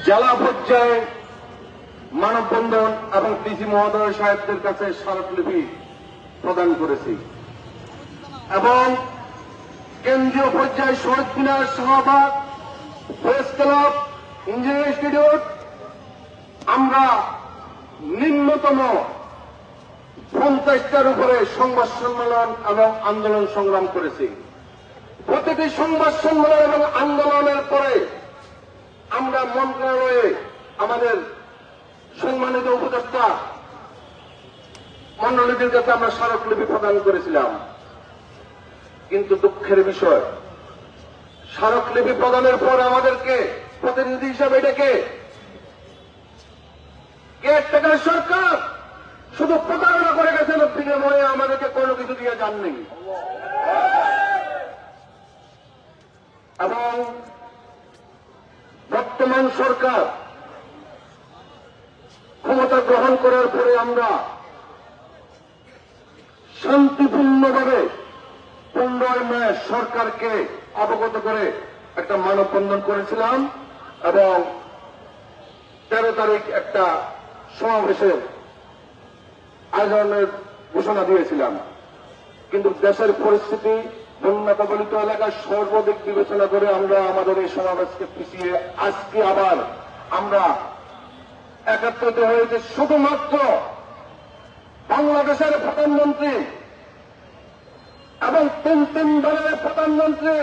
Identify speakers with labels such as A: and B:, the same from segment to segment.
A: জেলা পর্যায়ে মানববন্ধন এবং ডিসি মহোদয় সাহেবদের কাছে স্মারকলিপি প্রদান করেছি এবং কেন্দ্রীয় পর্যায়ে Shaheed Minar, Shahbag, press club, engineering institute আমরা নিম্নতম 50টার উপরে সংবাদ সম্মেলন এবং আন্দোলন সংগ্রাম করেছি। প্রতিটি সংবাদ সম্মেলন এবং আন্দোলনের পরে আমরা মন্ত্রণালয়ে আমাদের সম্মানিত উপদেষ্টা মন্ডলীদের কাছে আমরা স্মারকলিপি প্রদান করেছিলাম। কিন্তু দুঃখের বিষয়, স্মারকলিপি প্রদানের পর আমাদেরকে প্রতিনিধি হিসাবে ডেকে কেয়ারটেকার সরকার শুধু প্রতারণা করে গেছেন, বিনিময়ে আমাদেরকে কোনো কিছু দিয়ে যাননি। এবং বর্তমান সরকার ক্ষমতা গ্রহণ করার পরে আমরা শান্তিপূর্ণভাবে 15 মে সরকারকে অবগত করে একটা মানববন্ধন করেছিলাম এবং 13 তারিখ একটা সমাবেশের আয়োজনের ঘোষণা দিয়েছিলাম। কিন্তু দেশের পরিস্থিতি, বন্যা কবলিত এলাকায় সর্বাধিক বিবেচনা করে আমরা আমাদের এই সমাবেশকে পিছিয়ে আজকে আবার আমরা একত্রিত হয়েছে শুধুমাত্র বাংলাদেশের প্রধানমন্ত্রী এবং তিন দলের প্রধানমন্ত্রী,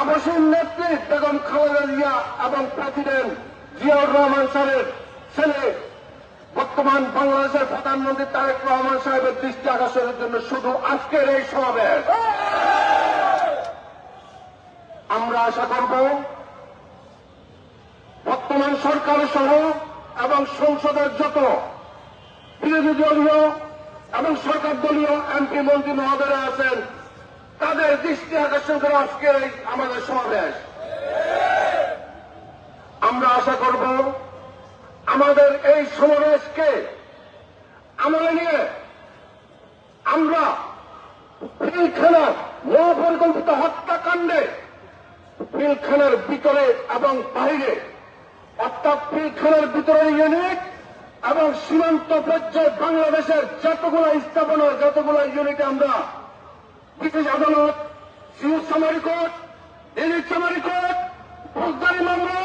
A: আবাসীর নেত্রী বেগম খালেদা জিয়া এবং প্রেসিডেন্ট জিয়াউর রহমান সাহেবের ছেলে বর্তমান বাংলাদেশের প্রধানমন্ত্রী তারেক রহমান সাহেবের দৃষ্টি আকর্ষণের জন্য শুধু আজকের এই সমাবেশ। আমরা আশা করব বর্তমান সরকার সহ এবং সংসদের যত বিরোধী দলীয় এবং সরকার দলীয় এমপি মন্ত্রী মহোদয়রা আছেন তাদের দৃষ্টি আকর্ষণ করে আজকের এই আমাদের সমাবেশ। আমরা আশা করব আমাদের এই সমাবেশকে আমলে নিয়ে আমরা পিলখানার মহাপরিকল্পিত হত্যাকাণ্ডে পিলখানার ভিতরে এবং বাইরে, অর্থাৎ পিলখানার ভিতরের ইউনিট এবং সীমান্ত পর্যায়ে বাংলাদেশের যতগুলো স্থাপনা, যতগুলো ইউনিটে আমরা ব্রিটিশ আদালত, সিউ summary court, Delhi summary court, ফৌজদারি মামলা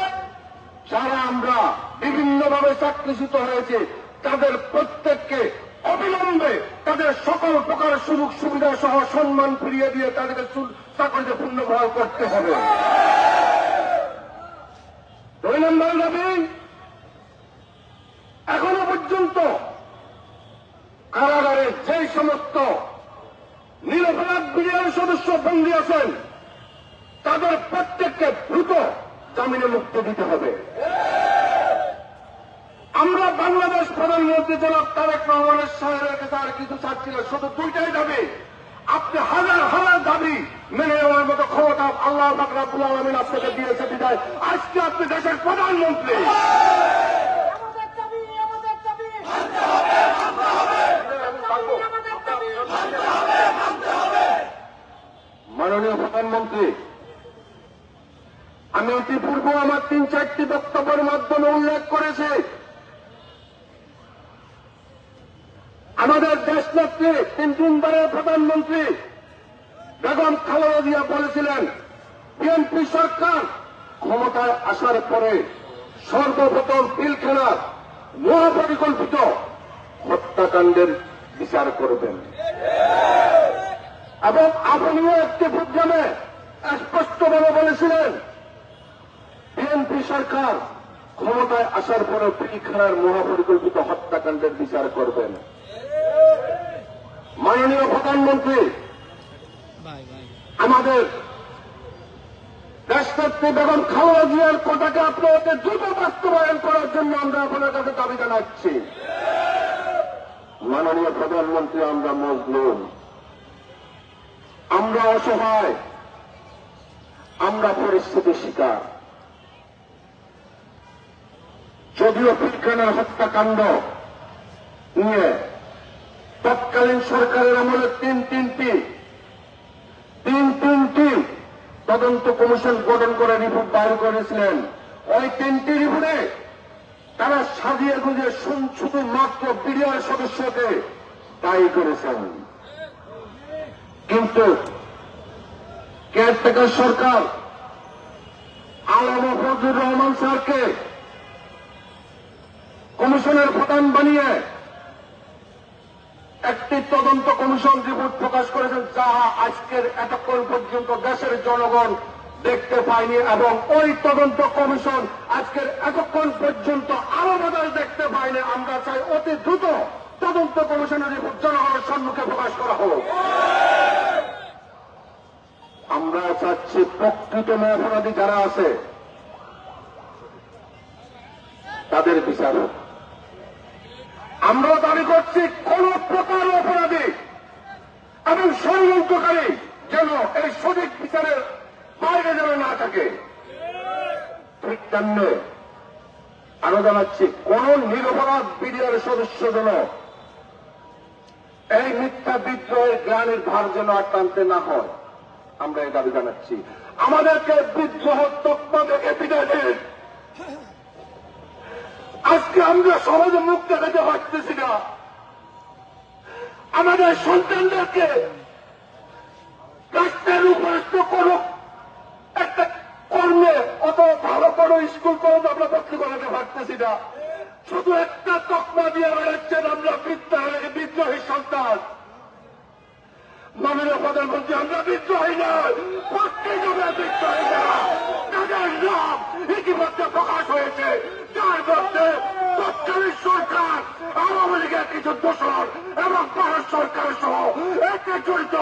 A: যারা আমরা বিভিন্নভাবে চাকরিচ্যুত হয়েছে তাদের প্রত্যেককে অবিলম্বে তাদের সকল প্রকার সুযোগ সুবিধা সহ সম্মান ফিরিয়ে দিয়ে তাদেরকে চাকরিতে পুনর্বহাল করতে হবে। 2 নম্বর দাবি, এখনো পর্যন্ত কারাগারে যে সমস্ত নিরপরাধ বিডিআর সদস্য বন্দী আছেন তাদের প্রত্যেককে দ্রুত জামিনে মুক্তি দিতে হবে। আমরা বাংলাদেশ প্রধানমন্ত্রী জনাব তারেক রহমানের সাহেবের কাছে আর কিছু চাচ্ছি না, শুধু 2টাই দাবি। আপনি হাজার হাজার দাবি মেনে নেওয়ার মতো ক্ষমতা আল্লাহ পাক রব্বুল আলামিন আপনাকে দিয়েছে বিধায় আজকে আপনি দেশের প্রধানমন্ত্রী। মাননীয় প্রধানমন্ত্রী, আমি ইতিপূর্বে আমার 3-4টি বক্তব্যের মাধ্যমে উল্লেখ করেছি, আমাদের দেশনেত্রী 3 বারের প্রধানমন্ত্রী বেগম খালেদা জিয়া বলেছিলেন বিএনপি সরকার ক্ষমতায় আসার পরে সর্বপ্রথম পিলখানার মহাপরিকল্পিত হত্যাকাণ্ডের বিচার করবেন এবং আপনিও একটি প্রোগ্রামে স্পষ্টভাবে বলেছিলেন বিএনপি সরকার ক্ষমতায় আসার পরে পিলখানার মহাপরিকল্পিত হত্যাকাণ্ডের বিচার করবেন। মাননীয় প্রধানমন্ত্রী, আমাদের দেশনেত্রী বেগম খালেদা জিয়ার কথাকে আপনাদের দ্রুত বাস্তবায়ন করার জন্য আমরা আপনার কাছে দাবি জানাচ্ছি। মাননীয় প্রধানমন্ত্রী, আমরা মজলুম, আমরা অসহায়, আমরা পরিস্থিতির শিকার। যদিও পিলখানার হত্যাকাণ্ড নিয়ে তৎকালীন সরকারের আমলে তিনটি তদন্ত কমিশন গঠন করে রিপোর্ট দায়ের করেছিলেন, ওই 3টি রিপোর্টে তারা সাজিয়ে গুজিয়ে শুধু মাত্র বিডিআর সদস্যকে দায়ী করেছেন। কিন্তু কেয়ারটেকার সরকার আলম ফজলুর রহমান স্যারকে কমিশনের প্রধান বানিয়ে একটি তদন্ত কমিশন রিপোর্ট প্রকাশ করেছেন, যা আজকের এতক্ষণ পর্যন্ত দেশের জনগণ দেখতে পায়নি, এবং ওই তদন্ত কমিশন আজকের এতক্ষণ পর্যন্ত আরো বাজার দেখতে পায়নি। আমরা চাই অতি দ্রুত তদন্ত কমিশনের রিপোর্ট জনগণের সম্মুখে প্রকাশ করা হোক। আমরা চাচ্ছি প্রকৃত অপরাধী যারা আছে তাদের বিচার হোক। আমরা দাবি করছি কোন প্রকার অপরাধী এবং ষড়যন্ত্রকারী যেন এই সঠিক বিচারের বাইরে যেন না থাকে। ঠিক তেমনি আরো জানাচ্ছি, কোন নিরপরাধ বিডিআর সদস্য যেন এই মিথ্যা বিদ্রোহের জ্ঞানের ভার যেন আর টানতে না হয়, আমরা এই দাবি জানাচ্ছি। আমাদেরকে বিদ্রোহ তকমা থেকে বিদায় দিন। আজকে আমরা সমাজে মুখ দেখাতে পারতেছি না। আমাদের সন্তানদেরকে রাষ্ট্রের উপরস্থ কোন একটা কর্মে অত ভালো কোনো স্কুল কলেজ আমরা ভর্তি করাতে পারতেছি না। শুধু একটা তকমা দিয়ে বেড়াচ্ছেন আমরা বিদ্রোহী সন্তান। মাননীয় প্রধানমন্ত্রী, আমরা বিদ্রোহী নয়, প্রত্যেকভাবে বিদ্রোহী না। তাদের নাম ইতিমধ্যে প্রকাশ হয়েছে, যার মধ্যে তৎকালীন সরকার, আওয়ামী লীগের কিছু দোষর এবং ভারত সরকার সহ এতে জড়িত,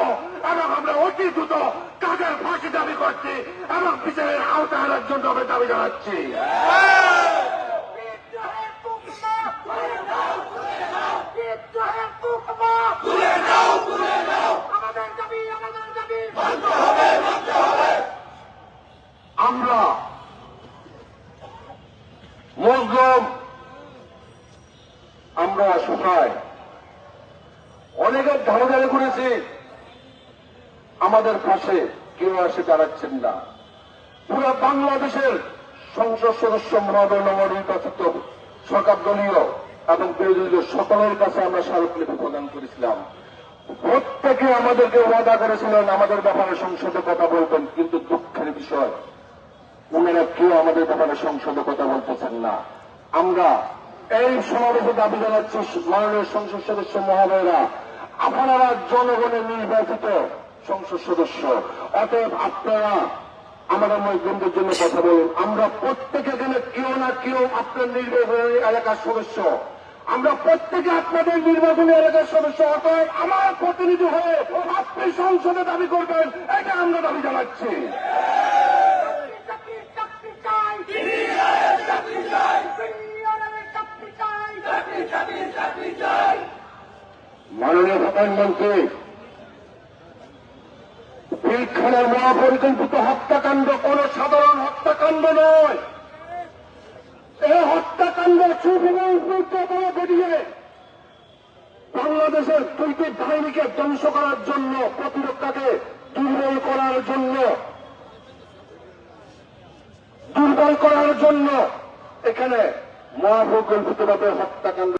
A: এবং আমরা অতি দ্রুত তাদের ফাঁসি দাবি করছি এবং বিচারের আওতায় আনার জন্য আমি দাবি জানাচ্ছি। আমরা মজলুম, আমরা অসহায়, অনেকের ধারাধারি করেছি, আমাদের পাশে কেউ এসে দাঁড়াচ্ছেন না। পুরো বাংলাদেশের সংসদ সদস্য মহোদয় নবনির্বাচিত সরকার দলীয় এবং বিরোধী দলীয় সকলের কাছে আমরা স্মারকলিপি প্রদান করেছিলাম। প্রত্যেকে আমাদেরকে ওয়াদা করেছিলেন আমাদের ব্যাপারে সংসদে কথা বলবেন, কিন্তু দুঃখের বিষয় ওনারা কেউ আমাদের ব্যাপারে সংসদে কথা বলতেছেন না। আমরা এই সমাবেশে দাবি জানাচ্ছি, মাননীয় সংসদ সদস্য মহোদয়রা, আপনারা জনগণের নির্বাচিত সংসদ সদস্য, অতএব আপনারা আমাদের মজলুমদের জন্য কথা বলুন। আমরা প্রত্যেকে এখানে কেউ না কেউ আপনার নির্বাচনী এলাকার সদস্য, আমরা প্রত্যেকে আপনাদের নির্বাচনী এলাকার সদস্য। অতএব আমার প্রতিনিধি হয়ে আপনি সংসদে দাবি করবেন, এটা আমরা দাবি জানাচ্ছি। মাননীয় প্রধানমন্ত্রী, পিলখানার মহাপরিকল্পিত হত্যাকাণ্ড কোন সাধারণ হত্যাকাণ্ড নয়। এই হত্যাকাণ্ড ঘটিয়ে বাংলাদেশের দুইটি বাহিনীকে ধ্বংস করার জন্য, প্রতিরক্ষাকে দুর্বল করার জন্য এখানে মহাপরিকল্পিতভাবে হত্যাকাণ্ড